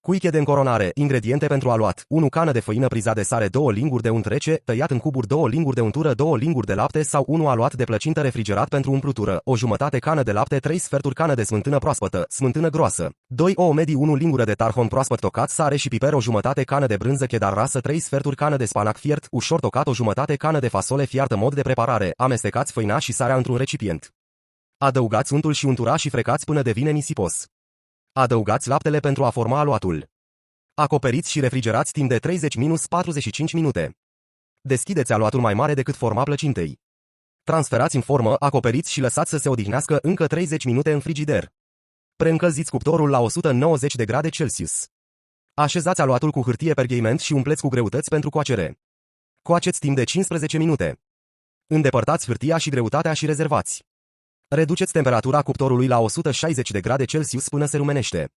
Cuiche de încoronare, ingrediente pentru aluat, 1 cană de făină priza de sare, 2 linguri de unt rece, tăiat în cuburi, 2 linguri de untură, 2 linguri de lapte sau 1 aluat de plăcintă refrigerat pentru umplutură, o jumătate cană de lapte, 3 sferturi cană de smântână proaspătă, smântână groasă, 2 ouă medii, 1 lingură de tarhon proaspăt tocat, sare și piper, o jumătate cană de brânză cheddar rasă, 3 sferturi cană de spanac fiert, ușor tocat, o jumătate cană de fasole fiartă. Mod de preparare, amestecați făina și sarea într-un recipient. Adăugați untul și untura și frecați până devine nisipos. Adăugați laptele pentru a forma aluatul. Acoperiți și refrigerați timp de 30-45 minute. Deschideți aluatul mai mare decât forma plăcintei. Transferați în formă, acoperiți și lăsați să se odihnească încă 30 minute în frigider. Preîncălziți cuptorul la 190 de grade Celsius. Așezați aluatul cu hârtie pergament și umpleți cu greutăți pentru coacere. Coaceți timp de 15 minute. Îndepărtați hârtia și greutatea și rezervați. Reduceți temperatura cuptorului la 160 de grade Celsius până se rumenește.